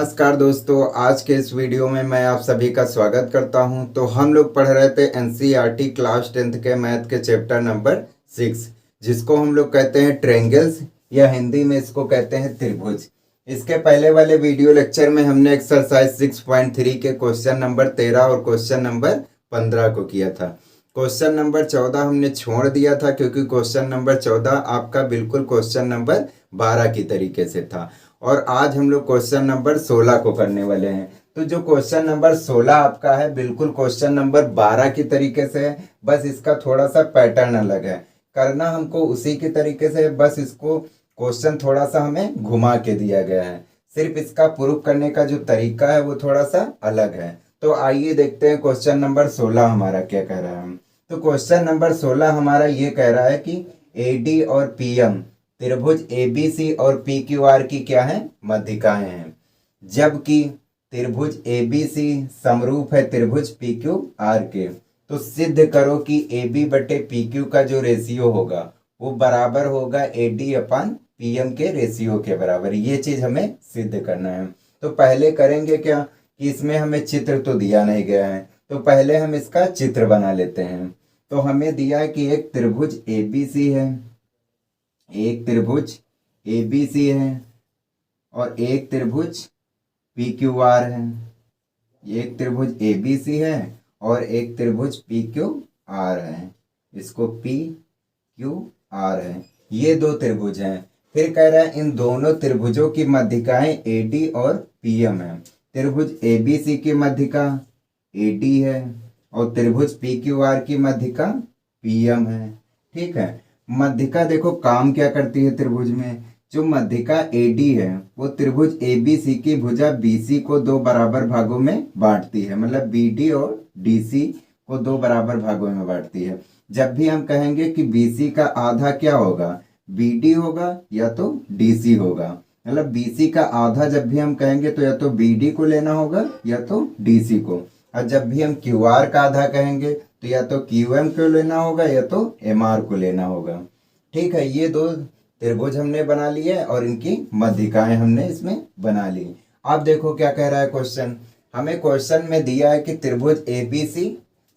नमस्कार दोस्तों, आज के इस वीडियो में मैं आप सभी का स्वागत करता हूं। तो हम लोग पढ़ रहे थे एनसीईआरटी क्लास 10th के मैथ के चैप्टर नंबर 6, जिसको हम लोग कहते हैं ट्रायंगल्स या हिंदी में इसको कहते हैं त्रिभुज। इसके पहले वाले वीडियो लेक्चर में हमने एक्सरसाइज 6.3 के क्वेश्चन नंबर 13 और क्वेश्चन नंबर 15 को किया था। क्वेश्चन नंबर 14 हमने छोड़ दिया था क्योंकि क्वेश्चन नंबर 14 आपका बिल्कुल क्वेश्चन नंबर 12 की तरीके से था। और आज हम लोग क्वेश्चन नंबर 16 को करने वाले हैं। तो जो क्वेश्चन नंबर 16 आपका है बिल्कुल क्वेश्चन नंबर 12 की तरीके से है, बस इसका थोड़ा सा पैटर्न अलग है। करना हमको उसी की तरीके से, बस इसको क्वेश्चन थोड़ा सा हमें घुमा के दिया गया है। सिर्फ इसका प्रूफ करने का जो तरीका है वो थोड़ा सा अलग है। तो आइए देखते हैं क्वेश्चन नंबर 16 हमारा क्या कह रहा है। तो क्वेश्चन नंबर 16 हमारा ये कह रहा है कि AD और PM त्रिभुज ABC और PQR की क्या है, मध्यिकाएं हैं, जबकि त्रिभुज ABC समरूप है त्रिभुज PQR के। तो सिद्ध करो कि AB बटे PQ का जो रेशियो होगा वो बराबर होगा AD अपन PM के रेशियो के बराबर। ये चीज हमें सिद्ध करना है। तो पहले करेंगे क्या कि इसमें हमें चित्र तो दिया नहीं गया है, तो पहले हम इसका चित्र बना लेते हैं। तो हमें दिया है कि एक त्रिभुज ABC है, एक त्रिभुज ABC है और एक त्रिभुज PQR है। एक त्रिभुज ABC है और एक त्रिभुज PQR है, इसको PQR है। ये दो त्रिभुज हैं। फिर कह रहा है इन दोनों त्रिभुजों की मध्यिकाएं AD और PM है। त्रिभुज ABC की मध्यिका AD है और त्रिभुज PQR की मध्यिका PM है। ठीक है, मध्यिका देखो काम क्या करती है त्रिभुज में। जो मध्यिका AD है वो त्रिभुज ABC की भुजा BC को दो बराबर भागों में बांटती है, मतलब BD और DC को दो बराबर भागों में बांटती है। जब भी हम कहेंगे कि BC का आधा क्या होगा, BD होगा या तो DC होगा। मतलब BC का आधा जब भी हम कहेंगे तो या तो BD को लेना होगा या तो DC को। और जब भी हम QR का आधा कहेंगे तो या तो QM को लेना होगा या तो MR को लेना होगा। ठीक है, ये दो त्रिभुज हमने बना लिए और इनकी मध्यिकाएं हमने इसमें बना ली। अब देखो क्या कह रहा है क्वेश्चन। हमें क्वेश्चन में दिया है कि त्रिभुज ABC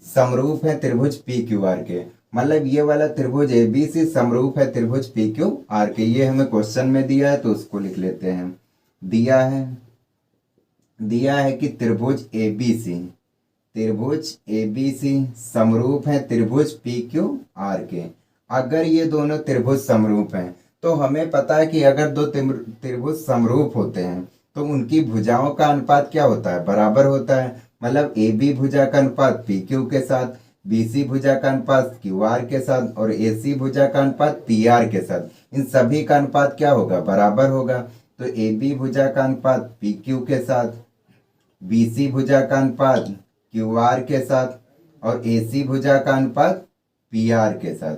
समरूप है त्रिभुज PQR के, मतलब ये वाला त्रिभुज ABC समरूप है त्रिभुज PQR के। ये हमें क्वेश्चन में दिया है तो उसको लिख लेते हैं। दिया है कि त्रिभुज ABC समरूप है त्रिभुज PQR के। अगर ये दोनों त्रिभुज समरूप हैं तो हमें पता है कि अगर दो त्रिभुज समरूप होते हैं तो उनकी भुजाओं का अनुपात क्या होता है, बराबर होता है। मतलब AB भुजा का अनुपात PQ के साथ, BC भुजा का अनुपात QR के साथ और AC भुजा का अनुपात PR के साथ। इन सभी का अनुपात क्या होगा, बराबर होगा। तो AB भुजा का अनुपात PQ के साथ, BC भुजा का अनुपात QR के साथ और AC भुजा का अनुपात PR के साथ,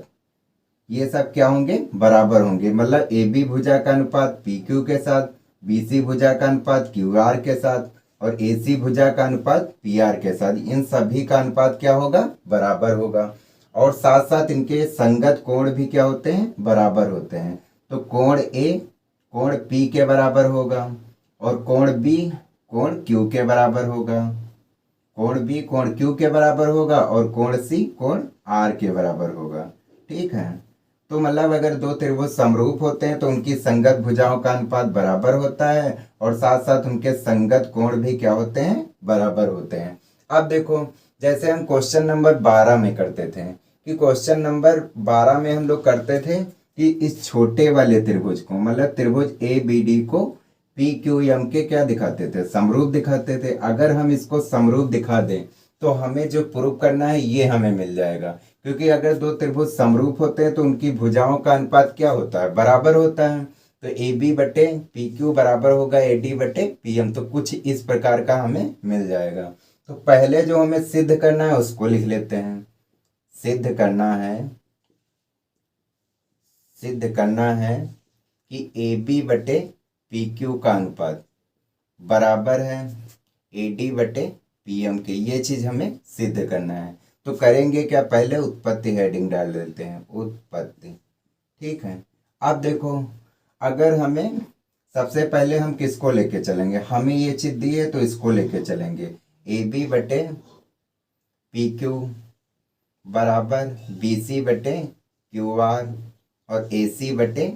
ये सब क्या होंगे, बराबर होंगे। मतलब AB भुजा का अनुपात PQ के साथ, BC भुजा का अनुपात QR के साथ और AC भुजा का अनुपात PR के साथ, इन सभी का अनुपात क्या होगा, बराबर होगा। और साथ साथ इनके संगत कोण भी क्या होते हैं, बराबर होते हैं। तो कोण A कोण P के बराबर होगा और कोण B कोण Q के बराबर होगा। कोण B कोण Q के बराबर होगा और कोण C कोण R के बराबर होगा। ठीक है, तो मतलब अगर दो त्रिभुज समरूप होते हैं तो उनकी संगत भुजाओं का अनुपात बराबर होता है और साथ साथ उनके संगत कोण भी क्या होते हैं, बराबर होते हैं। अब देखो जैसे हम क्वेश्चन नंबर 12 में करते थे कि क्वेश्चन नंबर 12 में हम लोग करते थे कि इस छोटे वाले त्रिभुज को, मतलब त्रिभुज ABD को PQM के क्या दिखाते थे, समरूप दिखाते थे। अगर हम इसको समरूप दिखा दें तो हमें जो प्रूव करना है ये हमें मिल जाएगा, क्योंकि अगर दो त्रिभुज समरूप होते हैं तो उनकी भुजाओं का अनुपात क्या होता है, बराबर होता है। तो AB बटे PQ बराबर होगा AD बटे PM। तो कुछ इस प्रकार का हमें मिल जाएगा। तो पहले जो हमें सिद्ध करना है उसको लिख लेते हैं। सिद्ध करना है कि AB बटे PQ का अनुपात बराबर है AD बटे PM के। ये चीज हमें सिद्ध करना है। तो करेंगे क्या, पहले उत्पत्ति हेडिंग डाल देते हैं, उत्पत्ति। ठीक है, अब देखो अगर हमें सबसे पहले हम किसको लेके चलेंगे, हमें ये चीज दी है तो इसको लेके चलेंगे। ए बी बटे पी क्यू बराबर बी सी बटे क्यू आर और ए सी बटे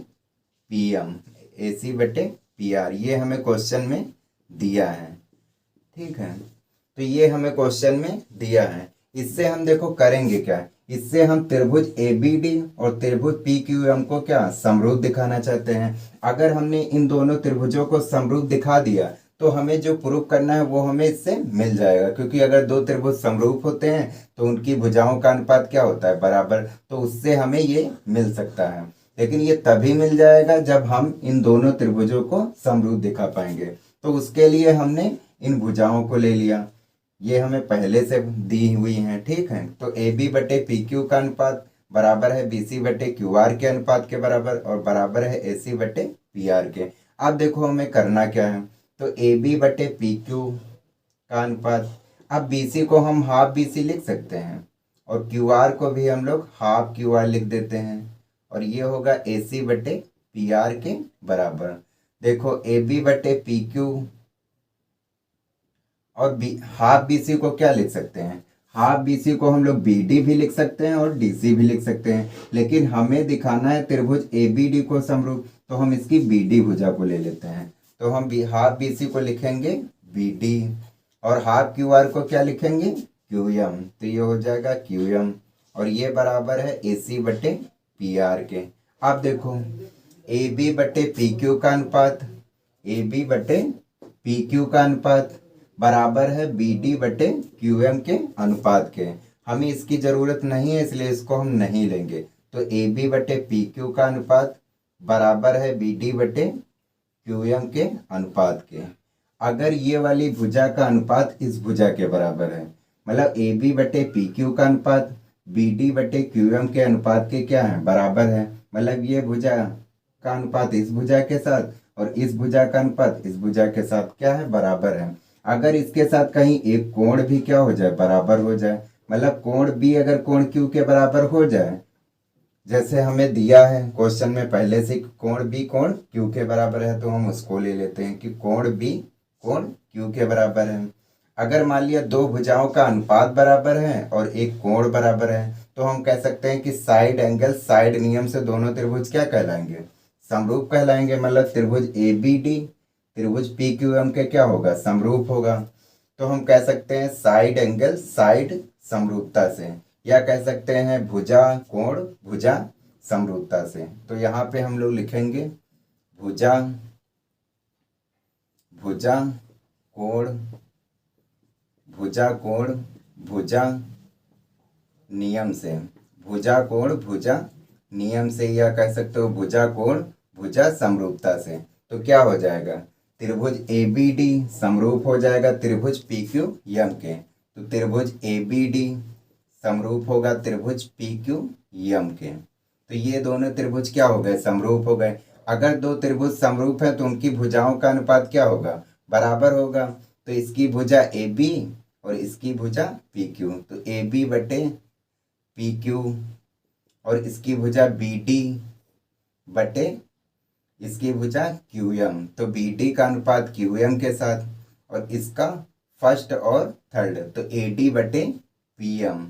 पी एम, ए सी बटे पी आर, ये हमें क्वेश्चन में दिया है। ठीक है, तो ये हमें क्वेश्चन में दिया है। इससे हम देखो करेंगे क्या, इससे हम त्रिभुज ए बी डी और त्रिभुज पी क्यू एम को क्या समरूप दिखाना चाहते हैं। अगर हमने इन दोनों त्रिभुजों को समरूप दिखा दिया तो हमें जो प्रूफ करना है वो हमें इससे मिल जाएगा, क्योंकि अगर दो त्रिभुज समरूप होते हैं तो उनकी भुजाओं का अनुपात क्या होता है, बराबर, तो उससे हमें ये मिल सकता है। लेकिन ये तभी मिल जाएगा जब हम इन दोनों त्रिभुजों को समरूप दिखा पाएंगे। तो उसके लिए हमने इन भुजाओं को ले लिया, ये हमें पहले से दी हुई हैं। ठीक है, तो ए बी बटे पी क्यू का अनुपात बराबर है बी सी बटे क्यू आर के अनुपात के बराबर और बराबर है ए सी बटे पी आर के। अब देखो हमें करना क्या है, तो ए बी बटे पी क्यू का अनुपात, अब बी सी को हम हाफ बी सी लिख सकते हैं और क्यू आर को भी हम लोग हाफ क्यू आर लिख देते हैं और ये होगा ए सी बटे पी आर के बराबर। देखो ए बी बटे पी क्यू और हाफ बी सी को क्या लिख सकते हैं, हाफ बी सी को हम लोग बी डी भी लिख सकते हैं और डी सी भी लिख सकते हैं, लेकिन हमें दिखाना है त्रिभुज ए बी डी को समरूप, तो हम इसकी बी डी भुजा को ले लेते हैं। तो हम हाफ बी सी को लिखेंगे बी डी और हाफ क्यू आर को क्या लिखेंगे क्यू एम, तो ये हो जाएगा क्यू एम और ये बराबर है ए सी बटे पी आर के। अब देखो ए बी बटे पी क्यू का अनुपात, ए बी बटे पी क्यू का अनुपात बराबर है बी डी बटे क्यू एम के अनुपात के। हमें इसकी ज़रूरत नहीं है इसलिए इसको हम नहीं लेंगे। तो ए बी बटे पी क्यू का अनुपात बराबर है बी डी बटे क्यू एम के अनुपात के। अगर ये वाली भुजा का अनुपात इस भुजा के बराबर है, मतलब ए बी बटे पी क्यू का अनुपात बी डी बटे क्यू एम के अनुपात के क्या है, बराबर है, मतलब ये भुजा का अनुपात इस भुजा के साथ और इस भुजा का अनुपात इस भुजा के साथ क्या है, बराबर है। अगर इसके साथ कहीं एक कोण भी क्या हो जाए, बराबर हो जाए, मतलब कोण बी अगर कोण क्यू के बराबर हो जाए, जैसे हमें दिया है क्वेश्चन में पहले से कोण बी कोण क्यू के बराबर है, तो हम उसको ले लेते हैं कि कोण बी कोण क्यू के बराबर है। अगर मान लिया दो भुजाओं का अनुपात बराबर है और एक कोण बराबर है, तो हम कह सकते हैं कि साइड एंगल, साइड नियम से दोनों त्रिभुज क्या कहलाएंगे, समरूप कहलाएंगे। मतलब त्रिभुज ए बी डी त्रिभुज पी क्यू एम के क्या होगा, समरूप होगा। तो हम कह सकते हैं साइड एंगल साइड समरूपता से, या कह सकते हैं भुजा कोण भुजा समरूपता से। तो यहाँ पे हम लोग लिखेंगे भुजा भुजा कोण भुजा कोण भुजा नियम से, भुजा कोण भुजा नियम से, या कह सकते हो भुजा कोण भुजा समरूपता से। तो क्या हो जाएगा, त्रिभुज ए बी डी समरूप हो जाएगा त्रिभुज पी क्यू एम के। तो त्रिभुज ए बी डी समरूप होगा त्रिभुज पी क्यू एम के। तो ये दोनों त्रिभुज क्या हो गए, समरूप हो गए। अगर दो त्रिभुज समरूप है तो उनकी भुजाओं का अनुपात क्या होगा, बराबर होगा। तो इसकी भुजा ए बी और इसकी भुजा पी क्यू, तो ए बी बटे पी क्यू और इसकी भुजा बी डी बटे इसकी भुजा क्यू एम, तो बी डी का अनुपात क्यू एम के साथ और इसका फर्स्ट और थर्ड, तो ए डी बटे पी एम।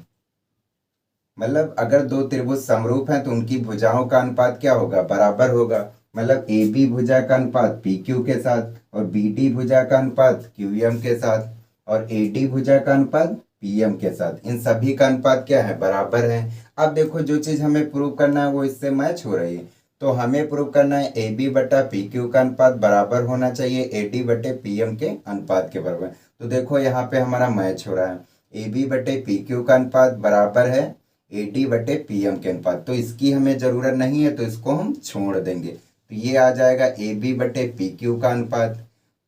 मतलब अगर दो त्रिभुज समरूप हैं तो उनकी भुजाओं का अनुपात क्या होगा, बराबर होगा। मतलब ए बी भुजा का अनुपात पी क्यू के साथ और बी डी भुजा का अनुपात क्यू एम के साथ और ए डी भुजा का अनुपात पी एम के साथ, इन सभी का अनुपात क्या है, बराबर है। अब देखो जो चीज़ हमें प्रूव करना है वो इससे मैच हो रही है, तो हमें प्रूव करना है ए बी बटा पी क्यू का अनुपात बराबर होना चाहिए ए डी बटे पी एम के अनुपात के बराबर। तो देखो यहाँ पे हमारा मैच हो रहा है, ए बी बटे पी क्यू का अनुपात बराबर है ए डी बटे पी एम के अनुपात। तो इसकी हमें ज़रूरत नहीं है तो इसको हम छोड़ देंगे। तो ये आ जाएगा ए बी बटे पी क्यू का अनुपात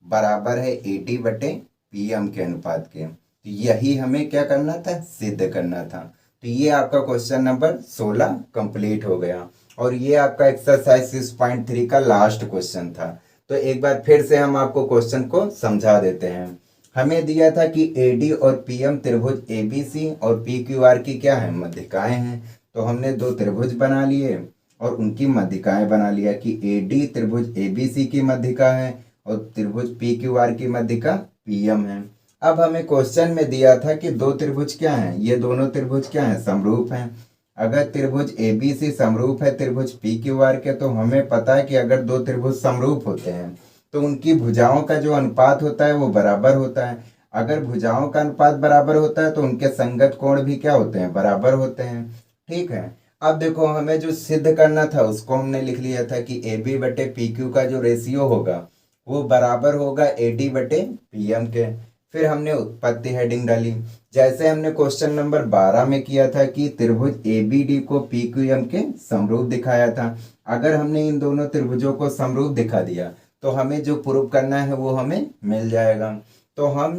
बराबर है ए डी बटे पी एम के अनुपात के। तो यही हमें क्या करना था, सिद्ध करना था। तो ये आपका क्वेश्चन नंबर 16 कंप्लीट हो गया और ये आपका एक्सरसाइज 6.3 का लास्ट क्वेश्चन था। तो एक बार फिर से हम आपको क्वेश्चन को समझा देते हैं। हमें दिया था कि ए डी और पी एम त्रिभुज ए बी सी और पी क्यू आर की क्या है, मध्यिकाएं हैं। तो हमने दो त्रिभुज बना लिए और उनकी मध्यिकाएं बना लिया कि AD त्रिभुज ABC की मध्यिका है और त्रिभुज PQR की मध्यिका PM है। अब हमें क्वेश्चन में दिया था कि दो त्रिभुज क्या हैं, ये दोनों त्रिभुज क्या हैं, समरूप हैं। अगर त्रिभुज ABC समरूप है त्रिभुज PQR के, तो हमें पता है कि अगर दो त्रिभुज समरूप होते हैं तो उनकी भुजाओं का जो अनुपात होता है वो बराबर होता है। अगर भुजाओं का अनुपात बराबर होता है तो उनके संगत कोण भी क्या होते हैं, बराबर होते हैं। ठीक है, अब देखो हमें जो सिद्ध करना था उसको हमने लिख लिया था कि AB बटे PQ का जो रेशियो होगा वो बराबर होगा AD बटे PM के। फिर हमने उत्पत्ति हेडिंग डाली, जैसे हमने क्वेश्चन नंबर 12 में किया था कि त्रिभुज ABD को PQM के समरूप दिखाया था। अगर हमने इन दोनों त्रिभुजों को समरूप दिखा दिया तो हमें जो प्रूव करना है वो हमें मिल जाएगा। तो हम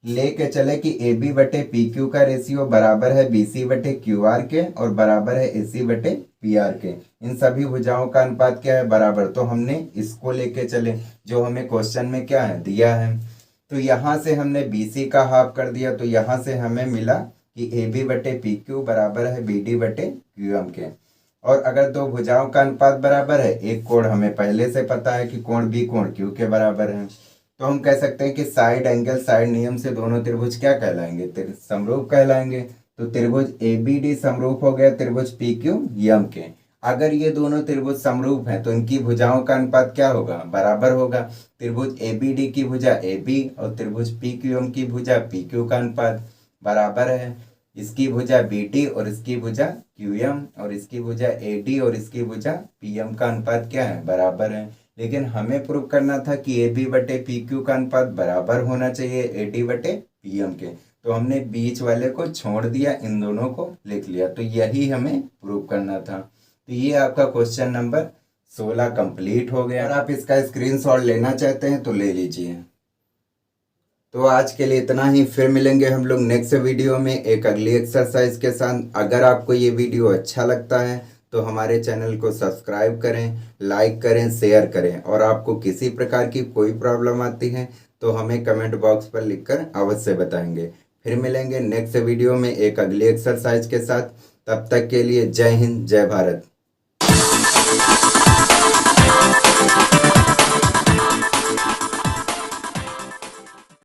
लेके चले कि AB बटे PQ का रेशियो बराबर है BC बटे QR के और बराबर है AC बटे PR के। इन सभी भुजाओं का अनुपात क्या है, बराबर। तो हमने इसको लेके चले जो हमें क्वेश्चन में क्या है, दिया है। तो यहाँ से हमने BC का हाफ कर दिया, तो यहाँ से हमें मिला कि AB बटे PQ बराबर है BD बटे QM के। और अगर दो भुजाओं का अनुपात बराबर है, एक कोण हमें पहले से पता है कि कोण B कोण Q के बराबर है, तो हम कह सकते हैं कि साइड एंगल साइड नियम से दोनों त्रिभुज क्या कहलाएंगे, समरूप कहलाएंगे। तो त्रिभुज ABD समरूप हो गया त्रिभुज PQM के। अगर ये दोनों त्रिभुज समरूप हैं तो इनकी भुजाओं का अनुपात क्या होगा, बराबर होगा। त्रिभुज ABD की भुजा AB और त्रिभुज PQM की भुजा PQ का अनुपात बराबर है। इसकी भुजा BD और इसकी भुजा QM और इसकी भुजा AD और इसकी भुजा PM का अनुपात क्या है, बराबर है। लेकिन हमें प्रूव करना था कि AB बटे PQ का अनुपात बराबर होना चाहिए AD बटे PM के, तो हमने बीच वाले को छोड़ दिया, इन दोनों को लिख लिया। तो यही हमें प्रूव करना था। तो ये आपका क्वेश्चन नंबर 16 कंप्लीट हो गया। अगर आप इसका स्क्रीनशॉट लेना चाहते हैं तो ले लीजिए। तो आज के लिए इतना ही, फिर मिलेंगे हम लोग नेक्स्ट वीडियो में एक अगली एक्सरसाइज के साथ। अगर आपको ये वीडियो अच्छा लगता है तो हमारे चैनल को सब्सक्राइब करें, लाइक करें, शेयर करें। और आपको किसी प्रकार की कोई प्रॉब्लम आती है तो हमें कमेंट बॉक्स पर लिखकर अवश्य बताएंगे। फिर मिलेंगे नेक्स्ट वीडियो में एक अगली एक्सरसाइज के साथ। तब तक के लिए जय हिंद, जय भारत।